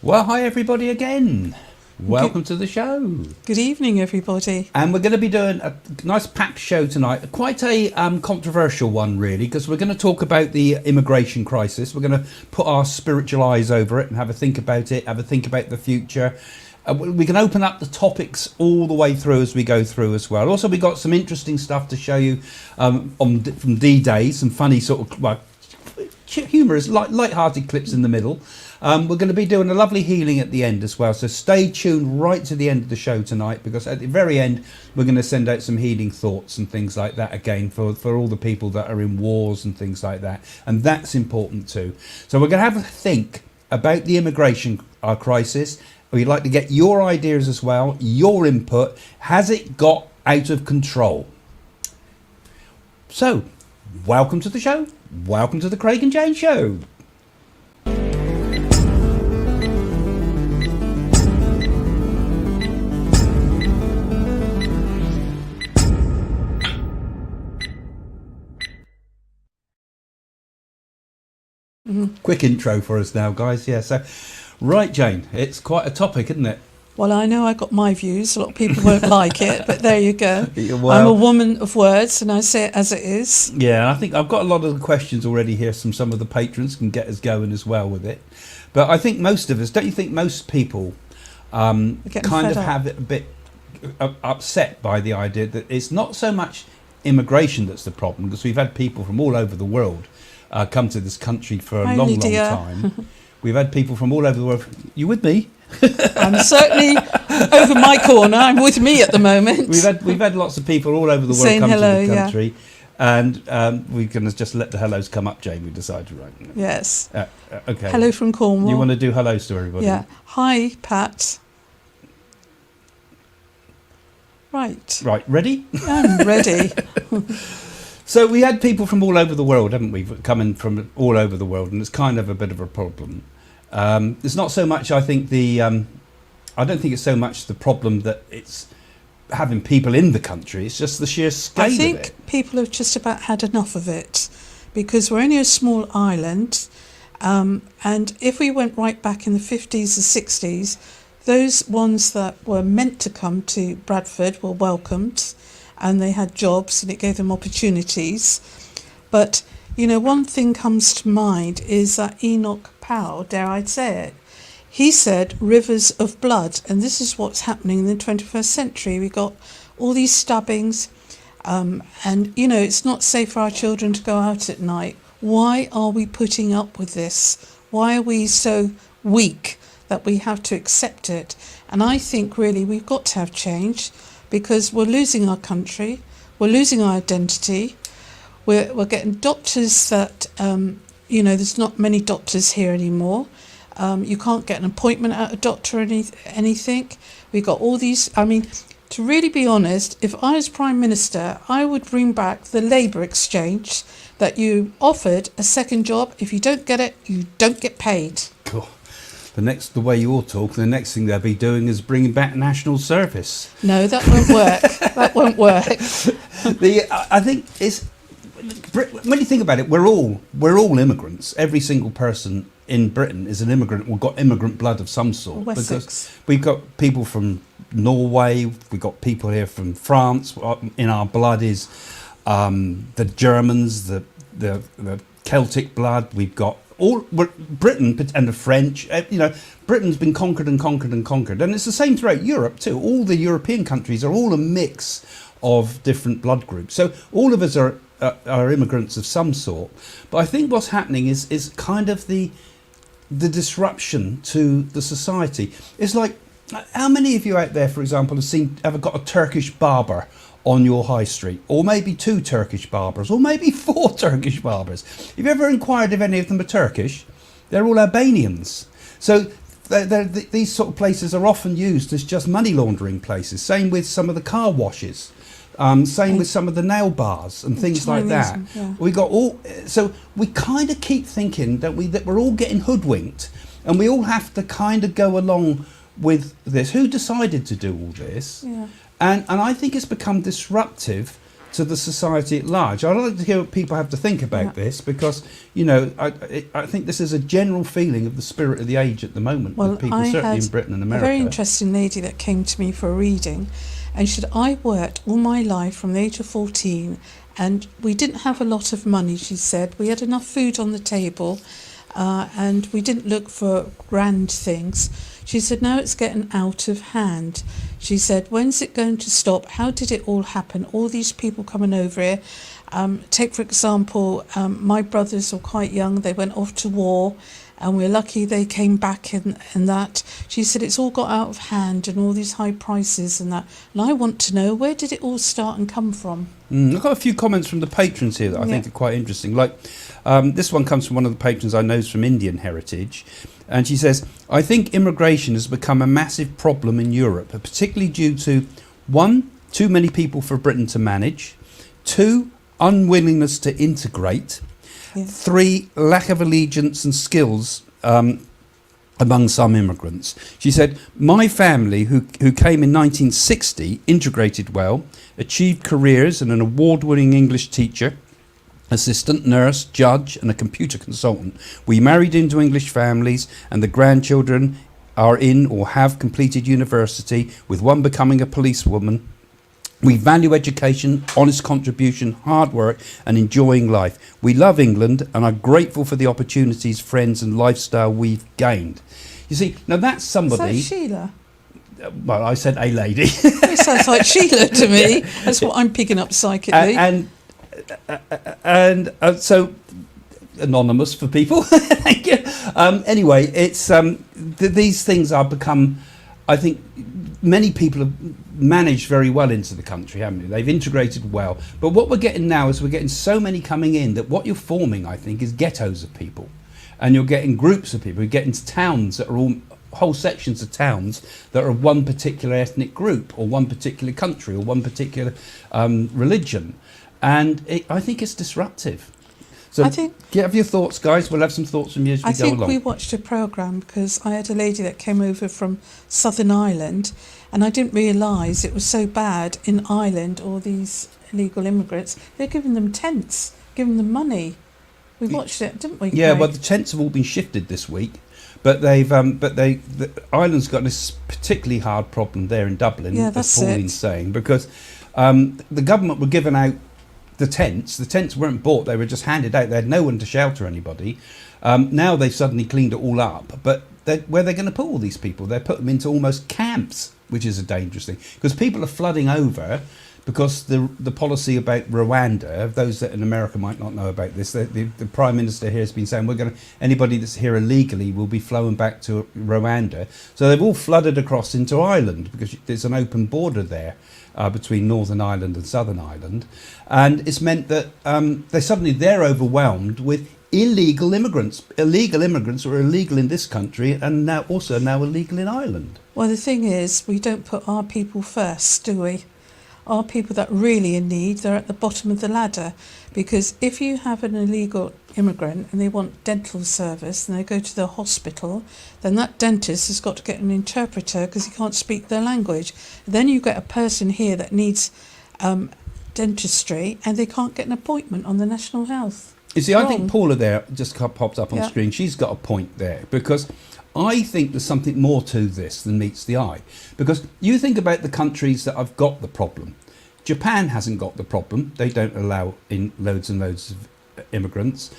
Well, hi everybody again. Welcome to the show. Good evening, everybody. And we're going to be doing a nice packed show tonight. Quite a controversial one, really, because we're going to talk about the immigration crisis. We're going to put our spiritual eyes over it and have a think about it, have a think about the future. We can open up the topics all the way through as we go through as well. Also, we've got some interesting stuff to show you from D-Day, some funny sort of humorous, light-hearted clips in the middle. We're going to be doing a lovely healing at the end as well, so stay tuned right to the end of the show tonight, because at the very end we're going to send out some healing thoughts and things like that again for all the people that are in wars and things like that, and that's important too. So we're going to have a think about the immigration crisis. We'd like to get your ideas as well, your input. Has it got out of control? So, welcome to the show. Welcome to the Craig and Jane Show. Quick intro for us now, guys. Yeah, so, right, Jane, it's quite a topic, isn't it? Well, I know I got my views. A lot of people won't like it, but there you go. Well, I'm a woman of words, and I say it as it is. Yeah, I think I've got a lot of the questions already here from some of the patrons, can get us going as well with it. But I think most of us, don't you think most people kind of have it a bit upset by the idea that it's not so much immigration that's the problem, because we've had people from all over the world come to this country for a long time. We've had people from all over the world. You with me? I'm certainly over my corner. I'm with me at the moment. We've had lots of people all over the world saying come hello, to the country, and we're going to just let the hellos come up, Jane. We decided, right? Yes. Okay. Hello from Cornwall. You want to do hellos to everybody? Yeah. Hi, Pat. Right. Right. Ready? I'm ready. So we had people from all over the world, haven't we? Coming from all over the world, and it's kind of a bit of a problem. It's not so much, I think, I don't think it's so much the problem that it's having people in the country. It's just the sheer scale of it. I think people have just about had enough of it, because we're only a small island, and if we went right back in the 50s and 60s, those ones that were meant to come to Bradford were welcomed, and they had jobs and it gave them opportunities. But, you know, one thing comes to mind is that Enoch Powell, dare I say it, he said rivers of blood, and this is what's happening in the 21st century. We got all these stabbings, and, you know, it's not safe for our children to go out at night. Why are we putting up with this? Why are we so weak that we have to accept it? And I think really we've got to have change, because we're losing our country, we're losing our identity, we're getting doctors that, you know, there's not many doctors here anymore. You can't get an appointment at a doctor or anything. We've got all these, I mean, to really be honest, if I was Prime Minister, I would bring back the labour exchange, that you offered a second job. If you don't get it, you don't get paid. Cool. The way you all talk, the next thing they'll be doing is bringing back national service. No, that won't work. That won't work. I think it's, when you think about it, we're all immigrants. Every single person in Britain is an immigrant. We've got immigrant blood of some sort. Wessex. Because we've got people from Norway. We've got people here from France. In our blood is the Germans, the Celtic blood. We've got Britain and the French. You know, Britain's been conquered and conquered and conquered, and it's the same throughout Europe too. All the European countries are all a mix of different blood groups. So all of us are immigrants of some sort. But I think what's happening is kind of the disruption to the society. It's like, how many of you out there, for example, have ever got a Turkish barber on your high street, or maybe 2 Turkish barbers, or maybe 4 Turkish barbers? Have you ever inquired if any of them are Turkish? They're all Albanians. So these sort of places are often used as just money laundering places. Same with some of the car washes. Same with some of the nail bars and things like that. Yeah. We got all, so we kind of keep thinking that we're all getting hoodwinked, and we all have to kind of go along with this. Who decided to do all this? Yeah. And I think it's become disruptive to the society at large? I'd like to hear what people have to think about this, because, you know, I think this is a general feeling of the spirit of the age at the moment with people, certainly in Britain and America. A very interesting lady that came to me for a reading, and she said, I worked all my life from the age of 14, and we didn't have a lot of money, she said. We had enough food on the table, and we didn't look for grand things. She said, now it's getting out of hand. She said, when's it going to stop? How did it all happen? All these people coming over here. Take, for example, my brothers were quite young. They went off to war, and we're lucky they came back and that. She said, it's all got out of hand, and all these high prices and that. And I want to know, where did it all start and come from? I've got a few comments from the patrons here that I think are quite interesting. Like, this one comes from one of the patrons I know is from Indian heritage. And she says, I think immigration has become a massive problem in Europe, particularly due to, 1, too many people for Britain to manage, 2, unwillingness to integrate, 3, lack of allegiance and skills among some immigrants. She said, my family, who came in 1960, integrated well, achieved careers and an award-winning English teacher, assistant, nurse, judge and a computer consultant. We married into English families, and the grandchildren are in or have completed university, with one becoming a policewoman. We value education, honest contribution, hard work and enjoying life. We love England and are grateful for the opportunities, friends and lifestyle we've gained. You see, now that's somebody... Is that Sheila? Well, I said a lady. It sounds like Sheila to me. That's what I'm picking up psychically. And so anonymous for people. Thank you. Anyway, it's these things are become, I think many people have managed very well into the country, haven't they? They've integrated well. But what we're getting now is we're getting so many coming in that what you're forming, I think, is ghettos of people. And you're getting groups of people. You're getting towns that are all whole sections of towns that are one particular ethnic group or one particular country or one particular religion. And I think it's disruptive. So have your thoughts, guys. We'll have some thoughts from you as we go along. I think we watched a programme because I had a lady that came over from Southern Ireland, and I didn't realise it was so bad in Ireland, all these illegal immigrants. They're giving them tents, giving them money. We watched it, didn't we? Yeah, Craig? well, the tents have all been shifted this week. But Ireland's got this particularly hard problem there in Dublin, as Pauline's saying, because the government were giving out the tents. The tents weren't bought; they were just handed out. They had no one to shelter anybody. Now they've suddenly cleaned it all up. But where they're going to put all these people? They put them into almost camps, which is a dangerous thing because people are flooding over. Because the policy about Rwanda, those that in America might not know about this, the Prime Minister here has been saying anybody that's here illegally will be flowing back to Rwanda. So they've all flooded across into Ireland because there's an open border there between Northern Ireland and Southern Ireland, and it's meant that they're overwhelmed with illegal immigrants who are illegal in this country and now illegal in Ireland. Well, the thing is, we don't put our people first, do we? Our people that really in need, they're at the bottom of the ladder. Because if you have an illegal immigrant and they want dental service and they go to the hospital, then that dentist has got to get an interpreter because he can't speak their language. Then you get a person here that needs dentistry and they can't get an appointment on the National Health. You see, I think Paula there just popped up on screen. She's got a point there because I think there's something more to this than meets the eye. Because you think about the countries that have got the problem. Japan hasn't got the problem. They don't allow in loads and loads of immigrants.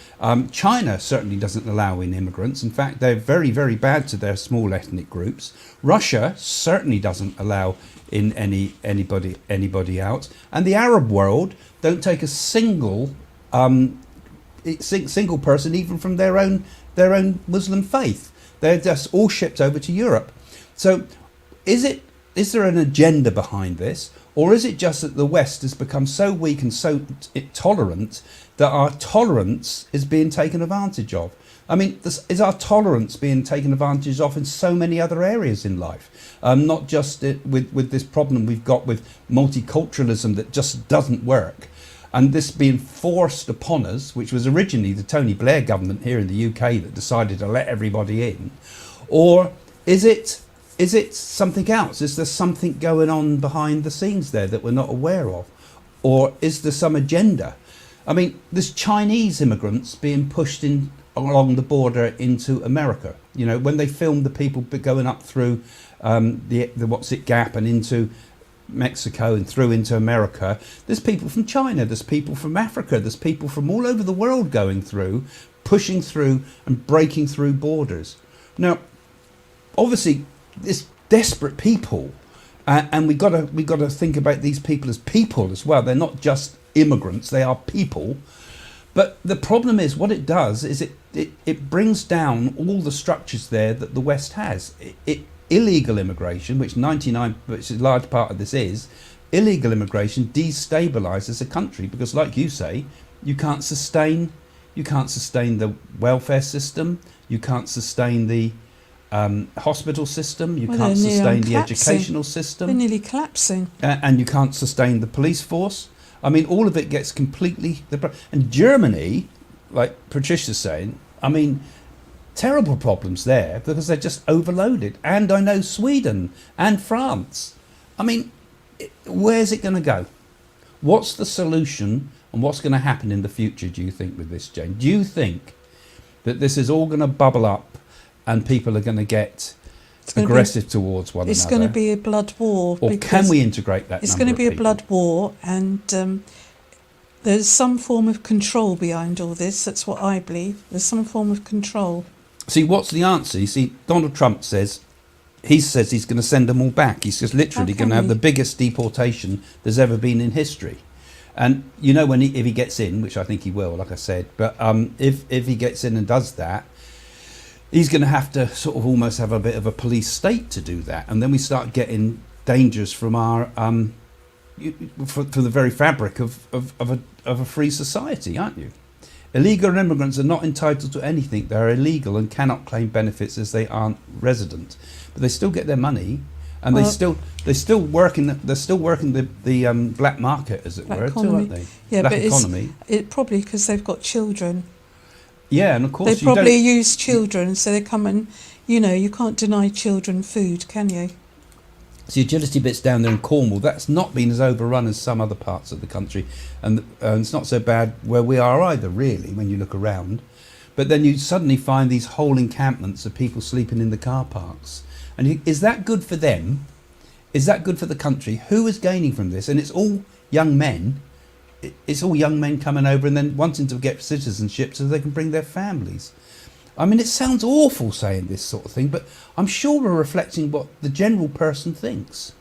China certainly doesn't allow in immigrants. In fact, they're very, very bad to their small ethnic groups. Russia certainly doesn't allow in anybody out. And the Arab world don't take a single person even from their own Muslim faith. They're just all shipped over to Europe. So is there an agenda behind this? Or is it just that the West has become so weak and so tolerant that our tolerance is being taken advantage of? I mean, is our tolerance being taken advantage of in so many other areas in life? Not just with this problem we've got with multiculturalism that just doesn't work. And this being forced upon us, which was originally the Tony Blair government here in the UK that decided to let everybody in. Or is it something else? Is there something going on behind the scenes there that we're not aware of? or is there some agenda? I mean, there's Chinese immigrants being pushed in along the border into America. You know, when they filmed the people going up through the what's it gap and into Mexico and through into America, there's people from China, there's people from Africa, there's people from all over the world going through, pushing through and breaking through borders. Now, obviously, there's desperate people, and we got to think about these people as well. They're not just immigrants; they are people. But the problem is, what it does is it brings down all the structures there that the West has. Illegal immigration, which a large part of this is, illegal immigration destabilises a country because, like you say, you can't sustain the welfare system, you can't sustain the hospital system, you can't sustain the educational system. They're nearly collapsing. And you can't sustain the police force. I mean, all of it gets completely... And Germany, like Patricia's saying, I mean, terrible problems there because they're just overloaded. And I know Sweden and France. I mean, where's it going to go? What's the solution and what's going to happen in the future, do you think, with this, Jane? Do you think that this is all going to bubble up and people are going to get aggressive towards one another? It's going to be a blood war. Or can we integrate that? It's going to be a blood war, and there's some form of control behind all this. That's what I believe. There's some form of control. See, what's the answer? You see, Donald Trump says he's going to send them all back. He's just literally going to have the biggest deportation there's ever been in history. And you know, if he gets in, which I think he will, like I said, but if he gets in and does that, he's going to have to sort of almost have a bit of a police state to do that, and then we start getting dangers from our for the very fabric of a free society, aren't you? Illegal immigrants are not entitled to anything. They are illegal and cannot claim benefits as they aren't resident, but they still get their money, and they're still working the black market, as it were, too, aren't they? Yeah, black but economy. It probably because they've got children. Yeah, and of course they probably use children, so they come and, you know, you can't deny children food, can you? So utility bits down there in Cornwall, that's not been as overrun as some other parts of the country, and it's not so bad where we are either, really, when you look around. But then you suddenly find these whole encampments of people sleeping in the car parks, and is that good for them? Is that good for the country? Who is gaining from this? And it's all young men. It's all young men coming over and then wanting to get citizenship so they can bring their families. I mean, it sounds awful saying this sort of thing, but I'm sure we're reflecting what the general person thinks.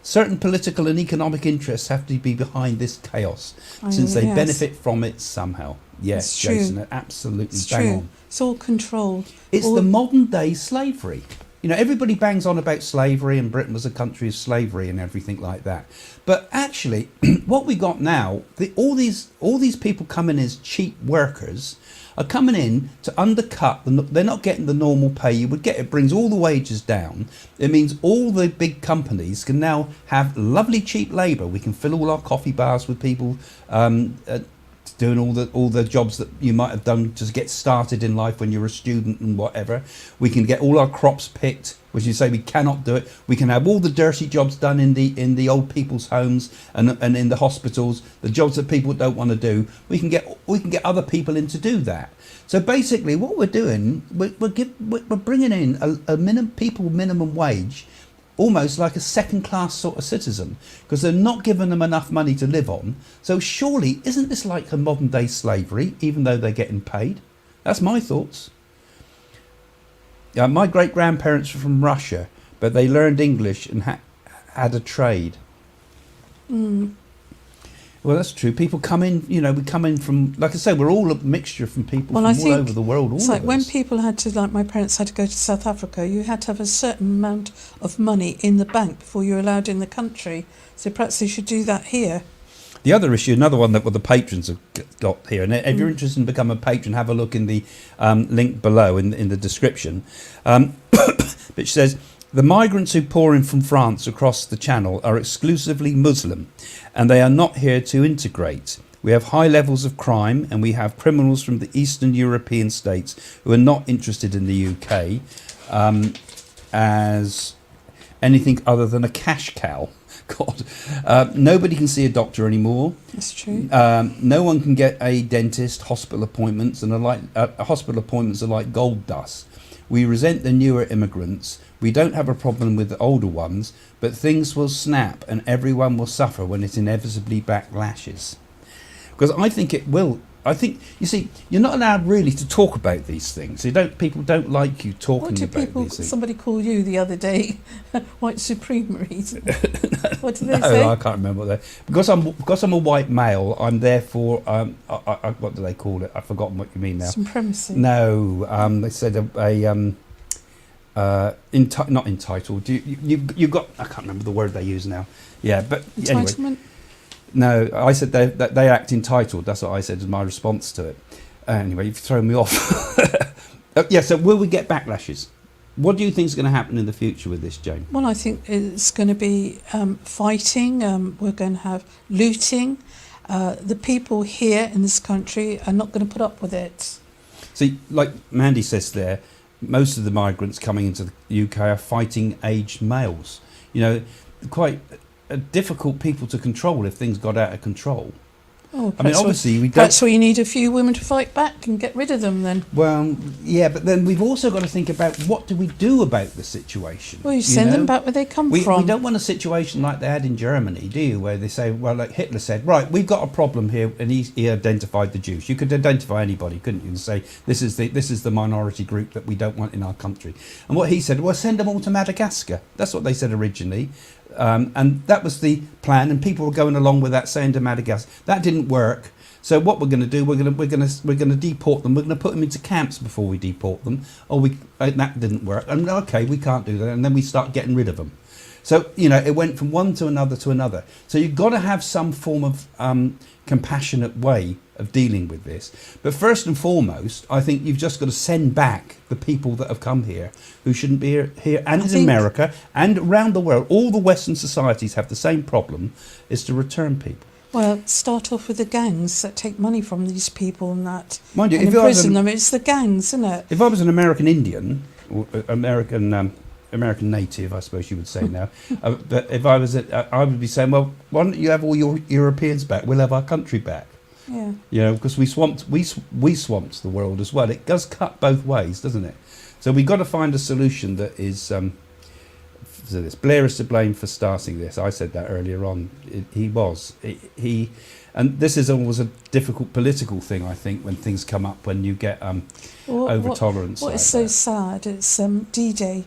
Certain political and economic interests have to be behind this chaos, since they benefit from it somehow. Yes, Jason, absolutely bang on. It's all control. It's the modern day slavery. You know, everybody bangs on about slavery and Britain was a country of slavery and everything like that. But actually, what we got now, all these people coming as cheap workers are coming in to undercut. They're not getting the normal pay you would get. It brings all the wages down. It means all the big companies can now have lovely cheap labour. We can fill all our coffee bars with people doing all the jobs that you might have done to get started in life when you're a student and whatever. We can get all our crops picked, which you say we cannot do it. We can have all the dirty jobs done in the old people's homes and in the hospitals, the jobs that people don't want to do. We can get other people in to do that. So basically, what we're doing, we're bringing in a minimum wage, almost like a second-class sort of citizen, because they're not giving them enough money to live on. So surely, isn't this like a modern-day slavery, even though they're getting paid? That's my thoughts. My great-grandparents were from Russia, but they learned English and had a trade. Well, that's true. People come in, you know, we come in from, like I say, we're all a mixture from people from all over the world. It's like when people had to, like my parents had to go to South Africa, you had to have a certain amount of money in the bank before you were allowed in the country. So perhaps they should do that here. The other issue, another one that the patrons have got here, and if you're interested in becoming a patron, have a look in the link below in the description, which says, the migrants who pour in from France across the channel are exclusively Muslim, and they are not here to integrate. We have high levels of crime, and we have criminals from the Eastern European states who are not interested in the UK as anything other than a cash cow. God. Nobody can see a doctor anymore. That's true. No one can get a dentist. Hospital appointments hospital appointments are like gold dust. We resent the newer immigrants. We don't have a problem with the older ones, but things will snap and everyone will suffer when it inevitably backlashes. Because I think it will. I think, you see, you're not allowed really to talk about these things. People don't like you talking about these things. Somebody called you the other day white supremacies. What did they say? No, I can't remember what they. Because I'm a white male, I'm therefore what do they call it? I've forgotten what you mean now. Supremacy. No, they said not entitled. You've got, I can't remember the word they use now. Yeah, but Entitlement. Anyway. No, I said they act entitled. That's what I said as my response to it. Anyway, you've thrown me off. Yeah, so will we get backlashes? What do you think is going to happen in the future with this, Jane? Well, I think it's going to be fighting. We're going to have looting. The people here in this country are not going to put up with it. See, like Mandy says there, most of the migrants coming into the UK are fighting aged males. You know, quite difficult people to control if things got out of control. Oh, I mean, obviously, we don't. That's why you need a few women to fight back and get rid of them then. Well, yeah, but then we've also got to think about what do we do about the situation. Well, you send them back where they come from. We don't want a situation like they had in Germany, do you? Where they say, well, like Hitler said, right, we've got a problem here, and he identified the Jews. You could identify anybody, couldn't you, and say this is the minority group that we don't want in our country. And what he said, well, send them all to Madagascar. That's what they said originally. And that was the plan, and people were going along with that, saying to Madagascar. That didn't work. So what we're going to do, we're going to deport them. We're going to put them into camps before we deport them. That didn't work. And okay, we can't do that. And then we start getting rid of them. So it went from one to another to another. So you've got to have some form of compassionate way of dealing with this. But first and foremost, I think you've just got to send back the people that have come here who shouldn't be here and in America and around the world. All the Western societies have the same problem, is to return people. Well, start off with the gangs that take money from these people and that. Mind you, and if imprison them. It's the gangs, isn't it? If I was an American Indian, or American native, I suppose you would say now, but if I was, I would be saying, well, why don't you have all your Europeans back? We'll have our country back. Yeah. Because we swamped the world as well. It does cut both ways, doesn't it? So we've got to find a solution that is. So this Blair is to blame for starting this. I said that earlier on. And this is always a difficult political thing, I think, when things come up, when you get over tolerance. What is so sad? It's D-Day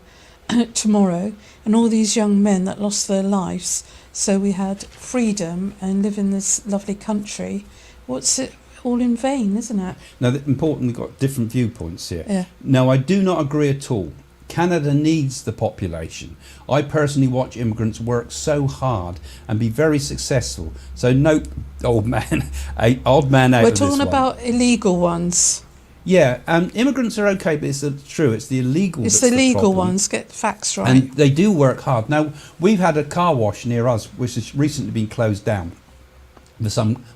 tomorrow, and all these young men that lost their lives. So we had freedom and live in this lovely country. What's it all in vain, isn't it? Now, important, we've got different viewpoints here. Yeah. No, I do not agree at all. Canada needs the population. I personally watch immigrants work so hard and be very successful. So nope, old man out of this one. We're talking about illegal ones. Yeah, immigrants are okay, but it's true. It's the illegal. It's the legal ones. Get the facts right. And they do work hard. Now, we've had a car wash near us, which has recently been closed down.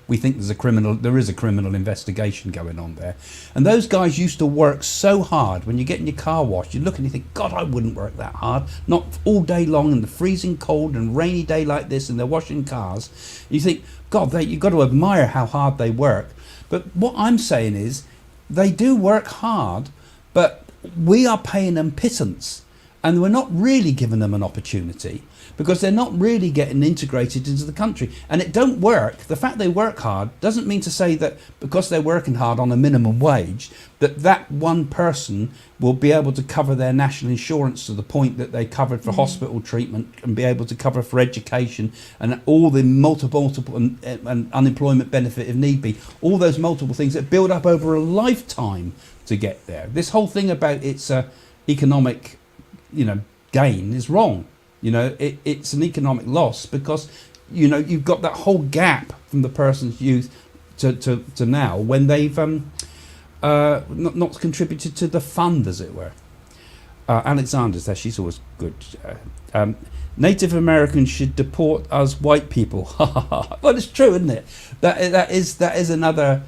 We think there is a criminal investigation going on there. And those guys used to work so hard. When you're getting your car washed, you look and you think, God, I wouldn't work that hard. Not all day long in the freezing cold and rainy day like this, and they're washing cars. You think, God, you've got to admire how hard they work. But what I'm saying is, they do work hard, but we are paying them pittance. And we're not really giving them an opportunity, because they're not really getting integrated into the country. And it don't work. The fact they work hard doesn't mean to say that because they're working hard on a minimum wage, that one person will be able to cover their national insurance to the point that they covered for hospital treatment and be able to cover for education and all the multiple and unemployment benefit if need be. All those multiple things that build up over a lifetime to get there. This whole thing about its economic gain is wrong. It's an economic loss, because you've got that whole gap from the person's youth to now, when they've not contributed to the fund, as it were. Alexander's there, she's always good. Native Americans should deport us white people. Well, it's true, isn't it? That is another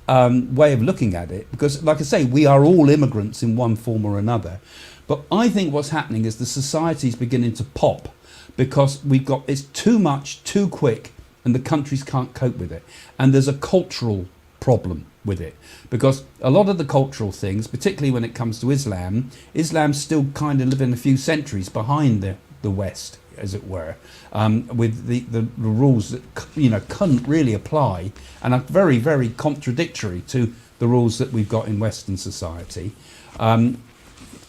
way of looking at it, because, like I say, we are all immigrants in one form or another. But I think what's happening is the society is beginning to pop, because it's too much, too quick, and the countries can't cope with it. And there's a cultural problem with it, because a lot of the cultural things, particularly when it comes to Islam's still kind of living a few centuries behind the West, as it were, with the rules that couldn't really apply and are very, very contradictory to the rules that we've got in Western society.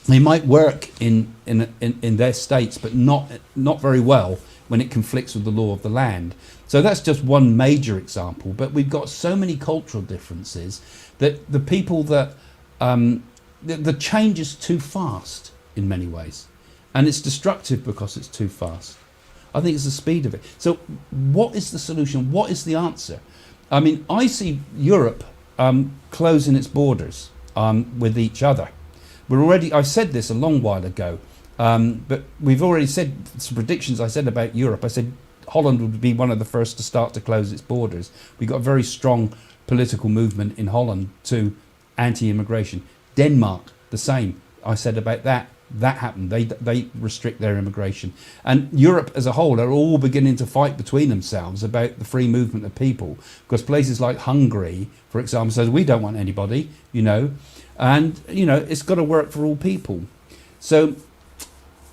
They might work in their states, but not very well when it conflicts with the law of the land. So that's just one major example. But we've got so many cultural differences that the people that the change is too fast in many ways, and it's destructive because it's too fast. I think it's the speed of it. So what is the solution? What is the answer? I mean, I see Europe closing its borders with each other. I said this a long while ago, but we've already said some predictions I said about Europe. I said Holland would be one of the first to start to close its borders. We got a very strong political movement in Holland to anti-immigration. Denmark, the same. I said about that. That happened. They restrict their immigration. And Europe as a whole are all beginning to fight between themselves about the free movement of people, because places like Hungary, for example, says we don't want anybody, and it's got to work for all people. So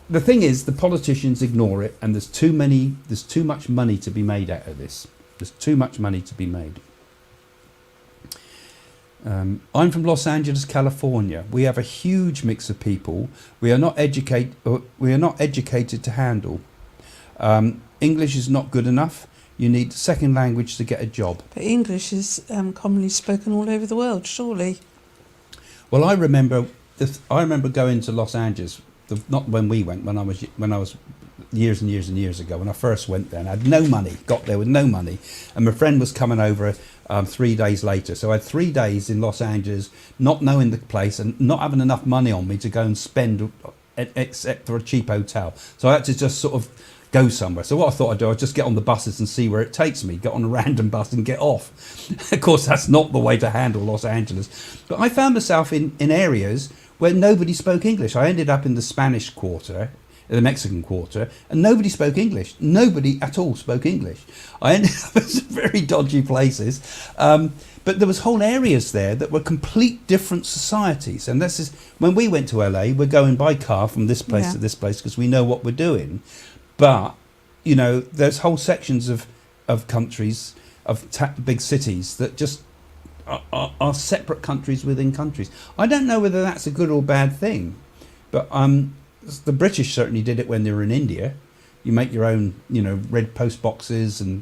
the thing is, the politicians ignore it, and there's too much money to be made out of this. There's too much money to be made. I'm from Los Angeles, California. We have a huge mix of people. We are not educated to handle. English is not good enough. You need second language to get a job. But English is commonly spoken all over the world, surely. Well, I remember going to Los Angeles. Not when we went. When I was years and years and years ago. When I first went there, and I had no money. Got there with no money, and my friend was coming over 3 days later. So I had 3 days in Los Angeles, not knowing the place and not having enough money on me to go and spend, except for a cheap hotel. So I had to just sort of go somewhere. So what I thought I'd do, I'd just get on the buses and see where it takes me, get on a random bus and get off. Of course, that's not the way to handle Los Angeles. But I found myself in areas where nobody spoke English. I ended up in the Spanish Quarter, the Mexican Quarter, and nobody spoke English. Nobody at all spoke English. I ended up in some very dodgy places. But there was whole areas there that were complete different societies. And this is, when we went to LA, we're going by car from this place to this place because we know what we're doing. But, there's whole sections of countries, of big cities that just are separate countries within countries. I don't know whether that's a good or bad thing, but the British certainly did it when they were in India. You make your own, red post boxes and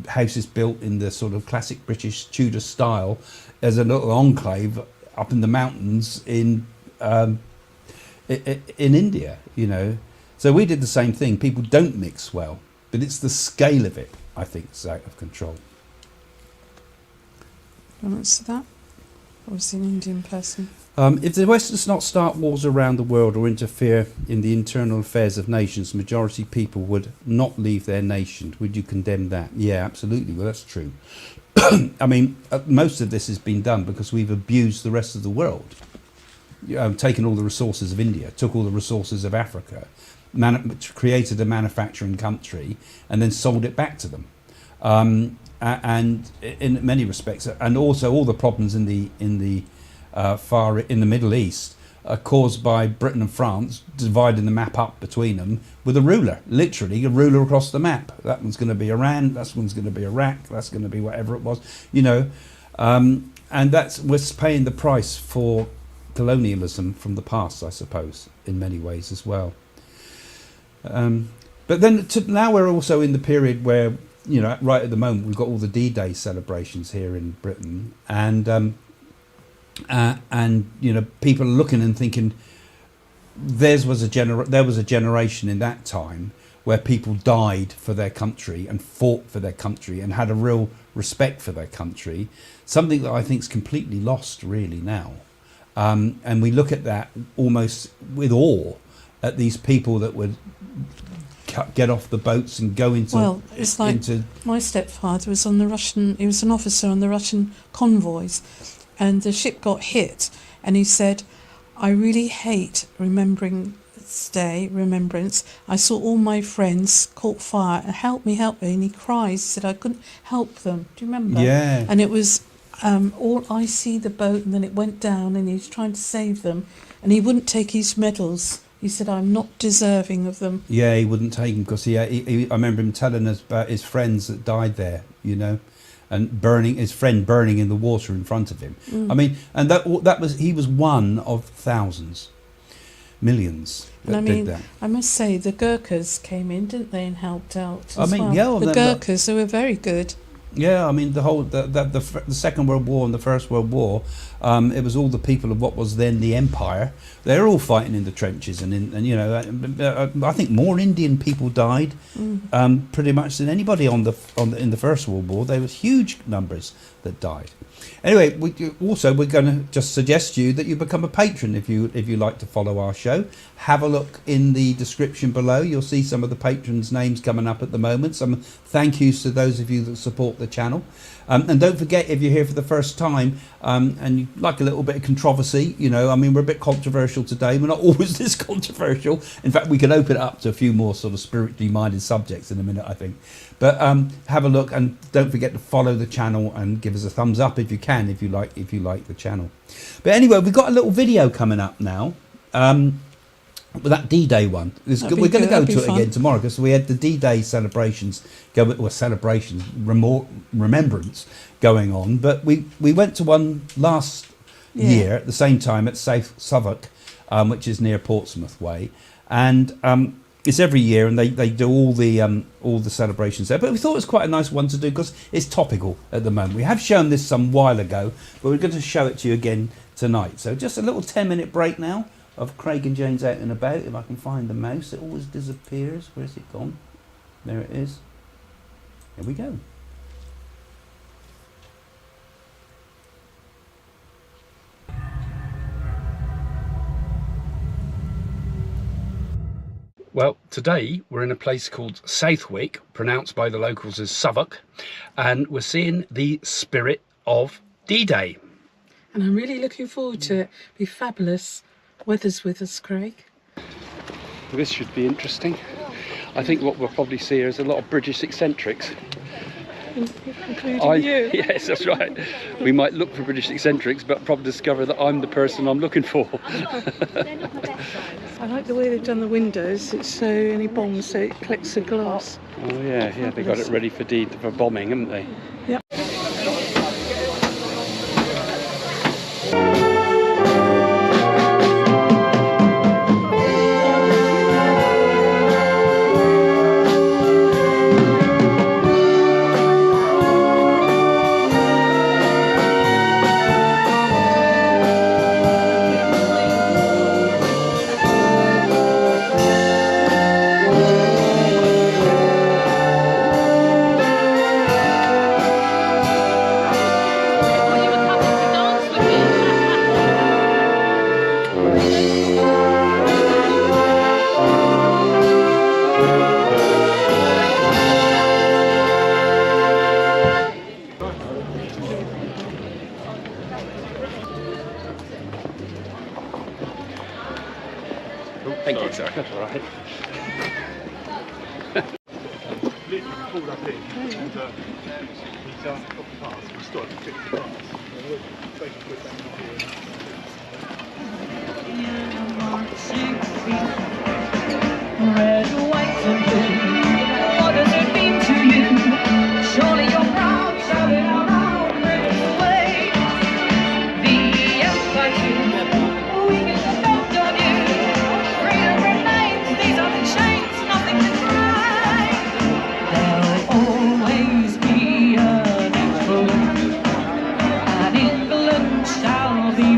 houses built in the sort of classic British Tudor style as a little enclave up in the mountains in India, So we did the same thing. People don't mix well, but it's the scale of it, I think, is out of control. Do you answer that? Or was it an Indian person? If the West does not start wars around the world or interfere in the internal affairs of nations, the majority of people would not leave their nation. Would you condemn that? Yeah, absolutely. Well, that's true. I mean, most of this has been done because we've abused the rest of the world. Taken all the resources of India, took all the resources of Africa, created a manufacturing country, and then sold it back to them. And in many respects, and also all the problems in the Middle East are caused by Britain and France dividing the map up between them with a ruler, literally a ruler across the map. That one's going to be Iran, that one's going to be Iraq, that's going to be whatever it was, and we're paying the price for colonialism from the past, I suppose, in many ways as well. But then now we're also in the period where, right at the moment we've got all the D-Day celebrations here in Britain, and people are looking and thinking there was a generation in that time where people died for their country and fought for their country and had a real respect for their country, something that I think is completely lost really now. And we look at that almost with awe at these people that would get off the boats and go into... Well, it's like my stepfather was on the Russian... He was an officer on the Russian convoys, and the ship got hit, and he said, I really hate remembering Independence Day remembrance, I saw all my friends caught fire and help me, and he cries, he said I couldn't help them. Do you remember? Yeah. And it was all I see the boat, and then it went down, and he was trying to save them, and he wouldn't take his medals. He said, I'm not deserving of them. Yeah, he wouldn't take them because I remember him telling us about his friends that died there, you know, and his friend burning in the water in front of him. I mean, and he was one of thousands, millions that did that. I must say, the Gurkhas came in, didn't they, and helped out I as mean, well. yeah, The Gurkhas, they were very good. Yeah, I mean the Second World War and the First World War, it was all the people of what was then the Empire. They're all fighting in the trenches, and you know, I think more Indian people died, pretty much than anybody in the First World War. There was huge numbers that died. Anyway, we're going to just suggest to you that you become a patron if you like to follow our show. Have a look in the description below. You'll see some of the patrons' names coming up at the moment. Some thank yous to those of you that support the channel. And don't forget, if you're here for the first time and you like a little bit of controversy, you know, I mean, we're a bit controversial today. We're not always this controversial. In fact, we can open it up to a few more sort of spiritually minded subjects in a minute, I think. But have a look, and don't forget to follow the channel and give us a thumbs up if you can, if you like the channel. But anyway, we've got a little video coming up now. With that D-Day one, we're going to go to it again tomorrow because we had the D-Day celebrations remembrance going on. But we went to one last year at the same time at Southwark, which is near Portsmouth Way, and it's every year, and they do all the celebrations there. But we thought it was quite a nice one to do because it's topical at the moment. We have shown this some while ago, but we're going to show it to you again tonight. So just a little 10-minute break now of Craig and Jane's out and about. If I can find the mouse, it always disappears. Where's it gone? There it is. Here we go. Well, today we're in a place called Southwick, pronounced by the locals as Southwark, and we're seeing the spirit of D-Day. And I'm really looking forward to it. It'll be fabulous. Weather's with us, Craig. This should be interesting. I think what we'll probably see here is a lot of British eccentrics. Including you. Yes, that's right. We might look for British eccentrics, but probably discover that I'm the person I'm looking for. I like the way they've done the windows. It's so any bombs, so it collects the glass. Oh yeah, they got it ready for bombing, haven't they? Yep. Thank you, sir. That's all right. Pulled up in and he's got the pass. He's got to fix the pass. Take a quick back Red, white and blue, what does it mean to you? Surely you're proud, shouting around, red away. The empire too, we can depend on you. Freedom remains, these are the chains, nothing to try. There'll always be an influence, and England shall be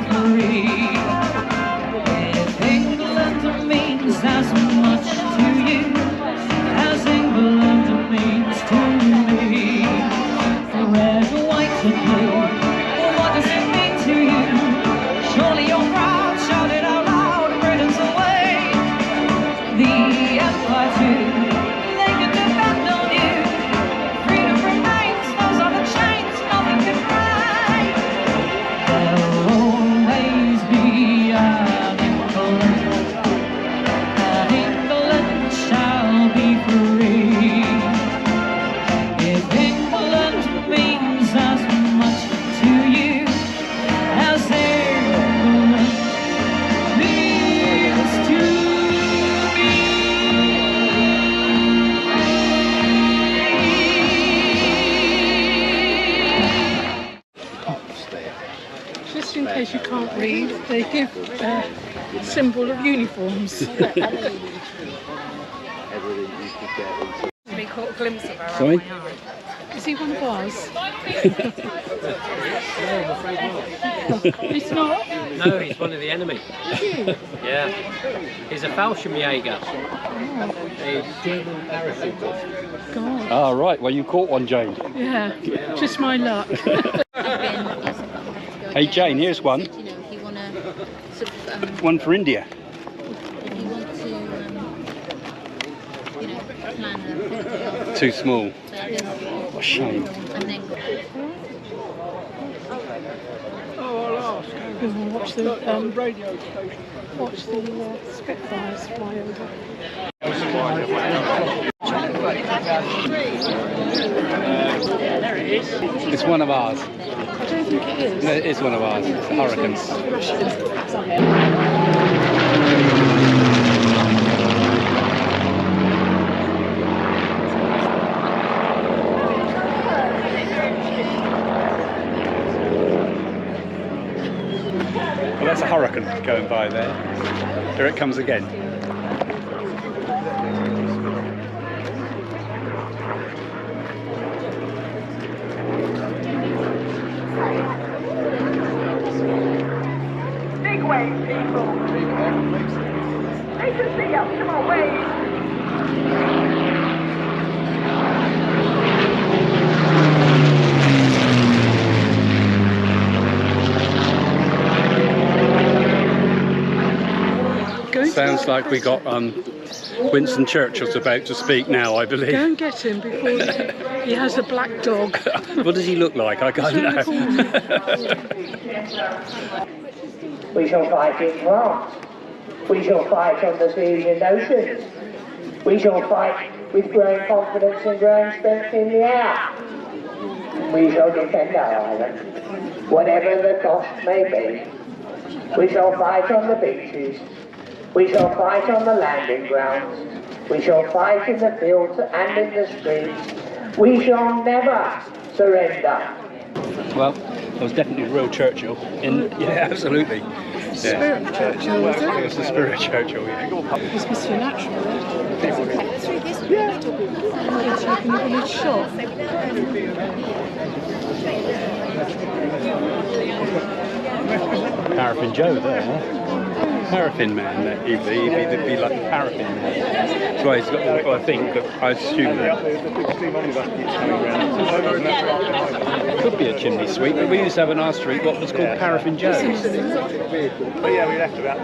Just in case you can't read, they give a symbol of uniforms. We caught a glimpse of her. Sorry? Is he one of ours? He's not? No, he's one of the enemy. Yeah. He's a Fallschirmjäger. A German parachutist. God. Ah, right. Well, you caught one, Jane. Yeah, just my luck. Hey, Jane, here's one. You know, if you want to sort of, One for India. if you want to, you know, plan a Too small. this, What a shame. and then Watch the watch the Spitfires fly over. It's one of ours. I don't think it is. No, it is one of ours. It's a Hurricane. Well, that's a Hurricane going by there. Here it comes again. Big waves, people. They can see us. Come on, waves. Sounds like we got Winston Churchill's about to speak now, I believe. Go and get him before he has a black dog. What does he look like? I can't know. We shall fight in France. We shall fight on the seas and oceans. We shall fight with growing confidence and growing strength in the air. We shall defend our island, whatever the cost may be. We shall fight on the beaches. We shall fight on the landing grounds. We shall fight in the fields and in the streets. We shall never surrender. Well, there was definitely a real Churchill. Yeah, absolutely. Spirit of Churchill, was It was the spirit of Churchill, yeah. This must be natural. yeah. It's like an village shop. Paraffin Joe there, huh? Paraffin man, that he'd be like a paraffin man. That's why he's got, well, I think, I assume that. Could be a chimney sweep, but we used to have in our street what was called Paraffin Joe. But yeah, we left about.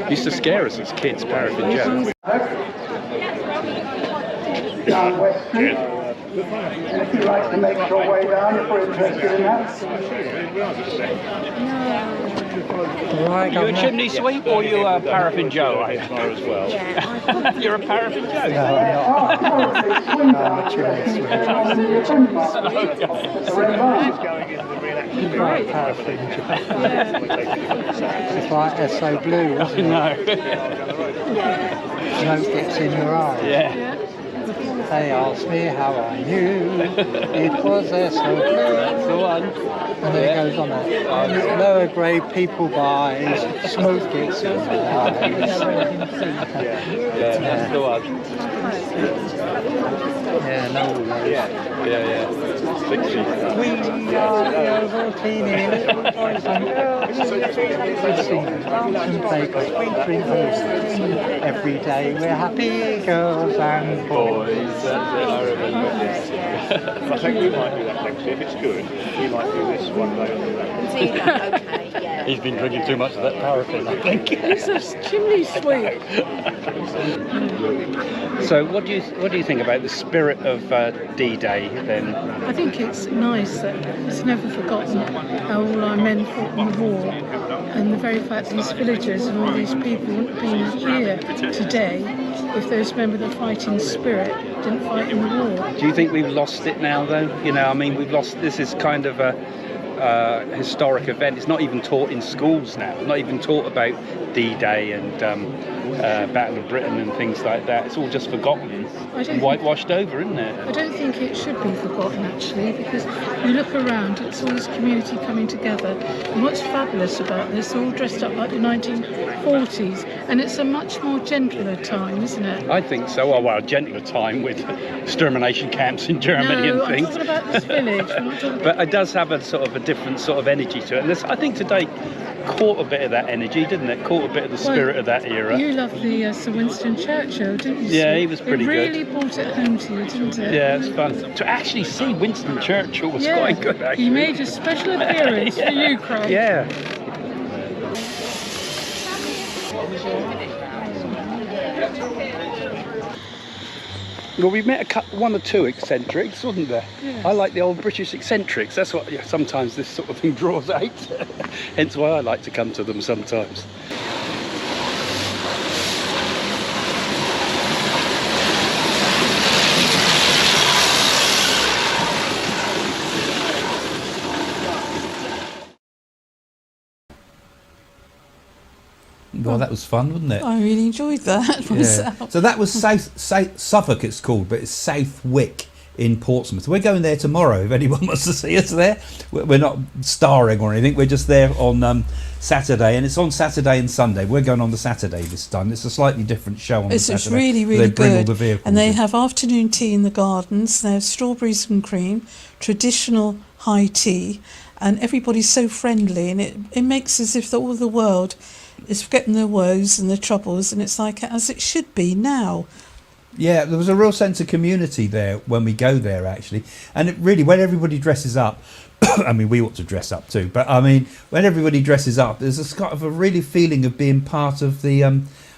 Used to scare us as kids, Paraffin Joe. Down Western. If you'd like to make your way down, if we're interested in that. Right, you a chimney sweep or you a Paraffin Joe? As well. You're a Paraffin Joe? No, I'm a chimney sweep. Paraffin. It's like SO Blue, wasn't it? No. Smoke gets in your eye. Yeah. They asked me how I knew it was SO Blue. That's the one. And then it goes on that. Lower grade people buys, smoke gets in their eyes. Yeah, that's the one. Yeah, no worries. Yeah. 60. We are the Ovaltine little boys and girls. We sing dance and play because we drink horses. Every day we're happy girls and boys. That's it, I remember. I think we might do that next year. If it's good, we might do this one day on the road. Okay, yeah. He's been drinking too much of that paraffin, I think. It's a chimney sweep. So, what do you think about the spirit of D-Day then? I think it's nice that it's never forgotten how all our men fought in the war, and the very fact these villagers and all these people wouldn't have been here today if those men with the fighting spirit didn't fight in the war. Do you think we've lost it now, though? You know, I mean, we've lost. This is kind of a historic event. It's not even taught in schools now. It's not even taught about D-Day and Battle of Britain and things like that. It's all just forgotten and whitewashed over, isn't it? I don't think it should be forgotten, actually, because you look around, it's all this community coming together. And what's fabulous about this, all dressed up like the 1940s, and it's a much more gentler time, isn't it? I think so. Oh, well, a gentler time with extermination camps in Germany and things. I'm talking about this village. We're not talking But it does have a sort of a different sort of energy to it. And I think today caught a bit of that energy, didn't it? Caught a bit of the spirit of that era. You loved the Sir Winston Churchill, didn't you? Yeah, he was pretty good. It really brought it home to you, didn't it? Yeah, it's fun. To actually see Winston Churchill was quite good, actually. He made a special appearance for you, Craig. Yeah. Well, we met one or two eccentrics, wasn't there? Yeah. I like the old British eccentrics. That's what sometimes this sort of thing draws out. Hence why I like to come to them sometimes. Well, that was fun, wasn't it? I really enjoyed that myself. So that was Suffolk, it's called, but it's Southwick in Portsmouth. We're going there tomorrow if anyone wants to see us there. We're not starring or anything. We're just there on Saturday, and it's on Saturday and Sunday. We're going on the Saturday this time. It's a slightly different show on the Saturday. It's really, really they bring good. all the vehicles and they in. have afternoon tea in the gardens. They have strawberries and cream, traditional high tea, and everybody's so friendly, and it makes as if all the world is forgetting their woes and their troubles, and it's like as it should be now. Yeah, there was a real sense of community there when we go there, actually. And it really, when everybody dresses up, I mean, we ought to dress up too, but I mean, when everybody dresses up, there's a kind of a really feeling of being part of the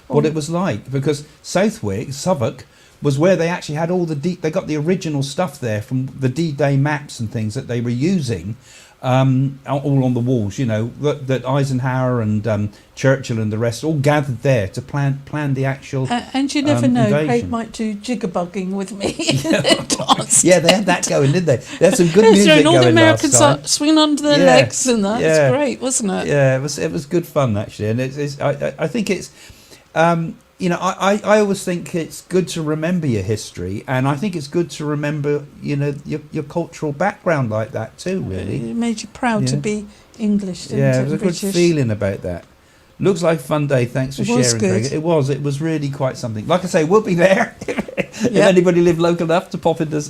what it was like. Because Southwark, was where they actually had all they got the original stuff there from the D-Day maps and things that they were using. All on the walls, you know, that Eisenhower and Churchill and the rest all gathered there to plan the actual and you never know, invasion. Craig might do jiggerbugging with me. Yeah, they had that going, didn't they? They had some good music throwing all going the Americans last time. up, swinging under their legs and that. Yeah. It's great, wasn't it? Yeah, it was good fun, actually. And I think it's you know, I always think it's good to remember your history, and I think it's good to remember, you know, your cultural background like that too, really. It made you proud to be English, didn't it? Yeah, it was a British. good feeling about that. Looks like a fun day. Thanks for sharing, Craig. It was really quite something. Like I say, we'll be there. If anybody live local enough to pop into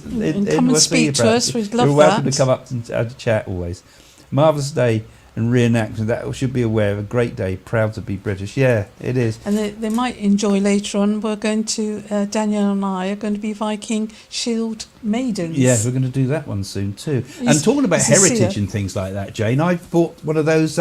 come and speak to us, we'd love You're welcome that. to come up and have a chat always. Marvellous day and reenactment. That should be aware of a great day. Proud to be British. Yeah, it is. And they might enjoy later on. We're going to Daniel and I are going to be Viking Shield maidens. Yeah, we're going to do that one soon too. And talking about heritage and things like that, Jane, I bought one of those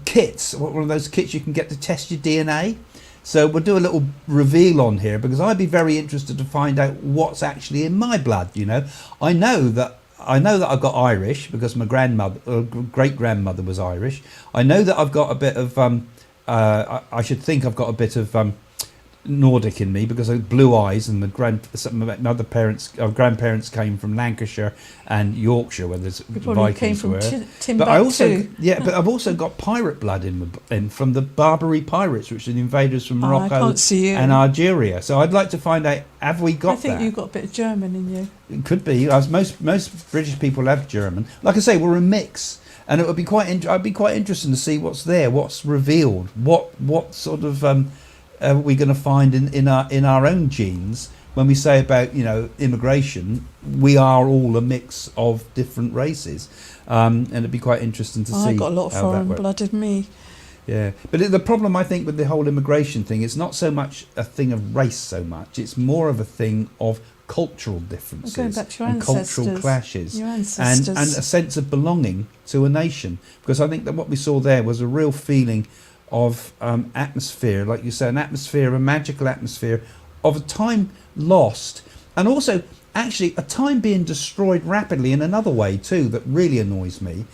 kits. One of those kits you can get to test your DNA. So we'll do a little reveal on here because I'd be very interested to find out what's actually in my blood. You know, I know that I've got Irish because my great grandmother was Irish. I know that I've got a bit of I should think I've got a bit of Nordic in me because I have blue eyes, and my grandparents came from Lancashire and Yorkshire, where the Vikings were. But I also but I've also got pirate blood in from the Barbary pirates, which are the invaders from Morocco and Algeria. So I'd like to find out, have we got that? I think you've got a bit of German in you. It could be. As most British people have German. Like I say, we're a mix. And it would be I'd be quite interested to see what's there, what's revealed, what sort of are we going to find in our own genes when we say about, you know, immigration. We are all a mix of different races, and it'd be quite interesting to see. I've got a lot of foreign blood in me. Yeah, but the problem I think with the whole immigration thing, it's not so much a thing of race so much. It's more of a thing of cultural differences and cultural clashes and a sense of belonging to a nation. Because I think that what we saw there was a real feeling of atmosphere, like you say, a magical atmosphere of a time lost, and also actually a time being destroyed rapidly in another way too that really annoys me.